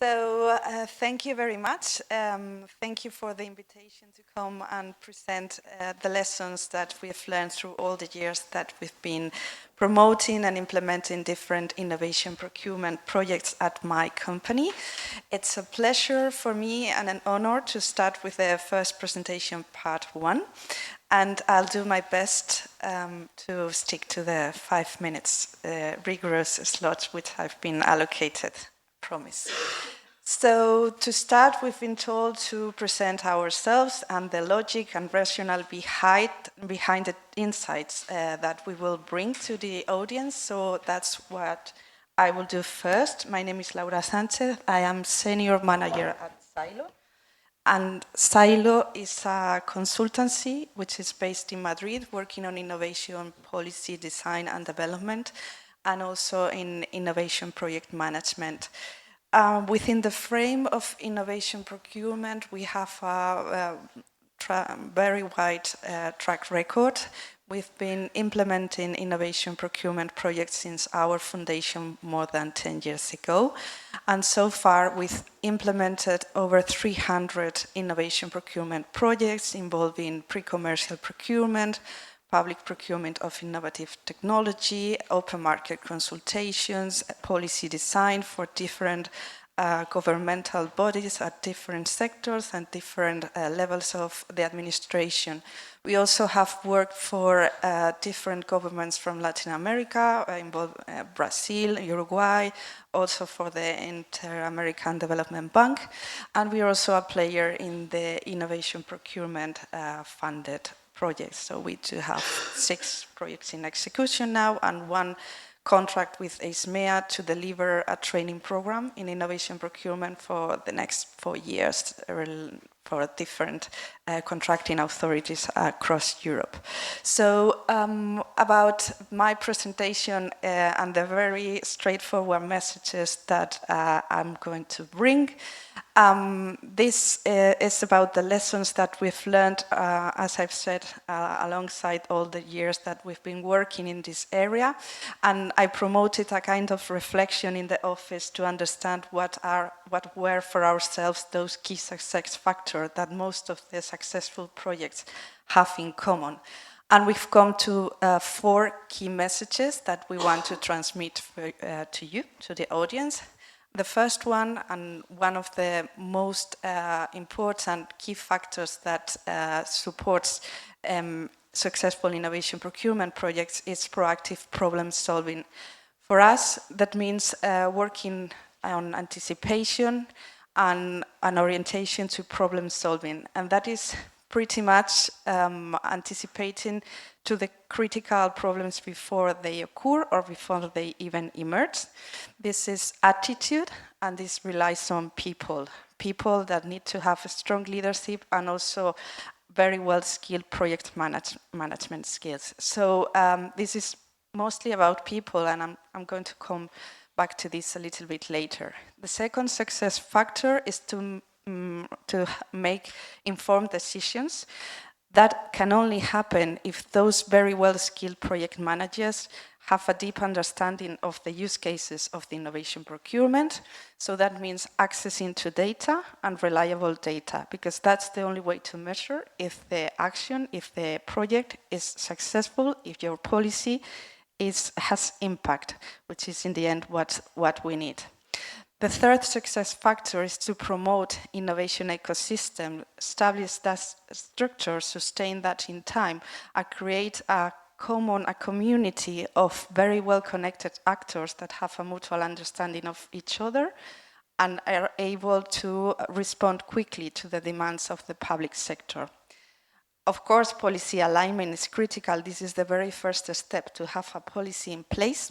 Thank you very much. Thank you for the invitation to come and present the lessons that we have learned through all the years that we've been promoting and implementing different innovation procurement projects at my company. It's a pleasure for me and an honor to start with the first presentation, part 1. And I'll do my best to stick to the 5 minutes rigorous slot which I've been allocated. Promise. So to start, we've been told to present ourselves and the logic and rationale behind the insights that we will bring to the audience. So that's what I will do first. My name is Laura Sánchez. I am Senior Manager at Silo. And Silo is a consultancy which is based in Madrid, working on innovation policy, design and development, and also in innovation project management. Within the frame of innovation procurement, we have a very wide track record. We've been implementing innovation procurement projects since our foundation more than 10 years ago. And so far, we've implemented over 300 innovation procurement projects involving pre-commercial procurement, public procurement of innovative technology, open market consultations, policy design for different governmental bodies at different sectors and different levels of the administration. We also have worked for different governments from Latin America, Brazil, Uruguay, also for the Inter-American Development Bank, and we are also a player in the innovation procurement funded projects. So we do have 6 projects in execution now and 1 contract with SMEs to deliver a training program in innovation procurement for the next 4 years for different contracting authorities across Europe. So about my presentation and the very straightforward messages that I'm going to bring. This is about the lessons that we've learned, as I've said, alongside all the years that we've been working in this area. And I promoted a kind of reflection in the office to understand what were for ourselves those key success factors that most of the successful projects have in common. And we've come to 4 key messages that we want to transmit to you, to the audience. The first one, and one of the most important key factors that supports successful innovation procurement projects, is proactive problem solving. For us, that means working on anticipation and an orientation to problem solving. And that is pretty much anticipating to the critical problems before they occur or before they even emerge. This is attitude, and this relies on people. People that need to have a strong leadership and also very well-skilled project management skills. So this is mostly about people, and I'm going to come back to this a little bit later. The second success factor is to make informed decisions. That can only happen if those very well-skilled project managers have a deep understanding of the use cases of the innovation procurement. So that means accessing to data and reliable data, because that's the only way to measure if the action, if the project is successful, if your policy has impact, which is in the end what we need. The third success factor is to promote innovation ecosystem, establish that structure, sustain that in time, and create a community of very well-connected actors that have a mutual understanding of each other and are able to respond quickly to the demands of the public sector. Of course, policy alignment is critical. This is the very first step, to have a policy in place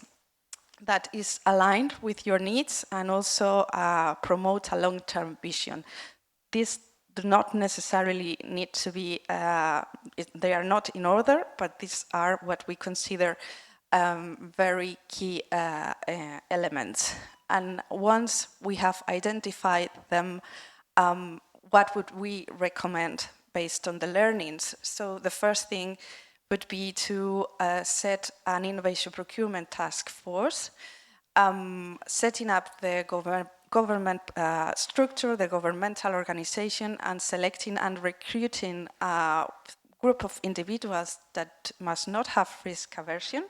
that is aligned with your needs and also promote a long-term vision. These do not necessarily need to be, they are not in order, but these are what we consider very key elements. And once we have identified them, what would we recommend based on the learnings? So the first thing would be to set an innovation procurement task force, setting up the government structure, the governmental organization, and selecting and recruiting a group of individuals that must not have risk aversion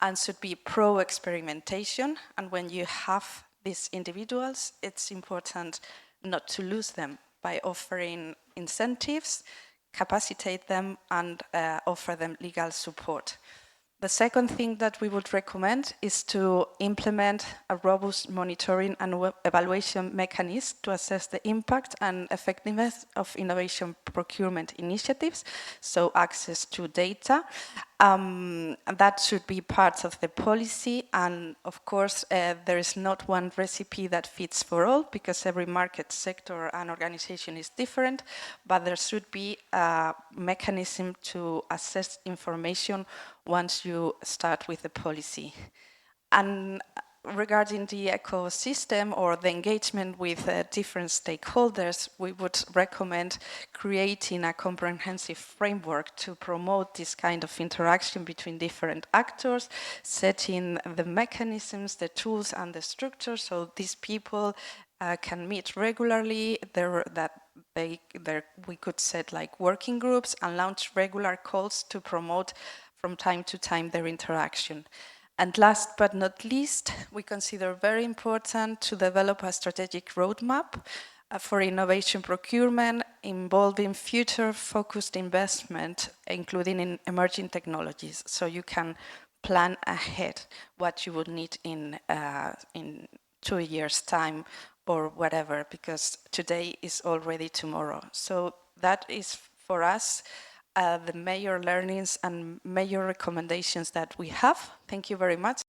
and should be pro-experimentation. And when you have these individuals, it's important not to lose them by offering incentives, capacitate them, and offer them legal support. The second thing that we would recommend is to implement a robust monitoring and evaluation mechanism to assess the impact and effectiveness of innovation procurement initiatives, so access to data. That should be part of the policy, and of course there is not one recipe that fits for all, because every market sector and organization is different, but there should be a mechanism to assess information once you start with the policy. And regarding the ecosystem or the engagement with different stakeholders, we would recommend creating a comprehensive framework to promote this kind of interaction between different actors, setting the mechanisms, the tools, and the structure so these people can meet regularly, we could set like working groups and launch regular calls to promote from time to time their interaction. And last but not least, we consider very important to develop a strategic roadmap for innovation procurement involving future-focused investment, including in emerging technologies, so you can plan ahead what you would need in 2 years' time or whatever, because today is already tomorrow. So that is for us the major learnings and major recommendations that we have. Thank you very much.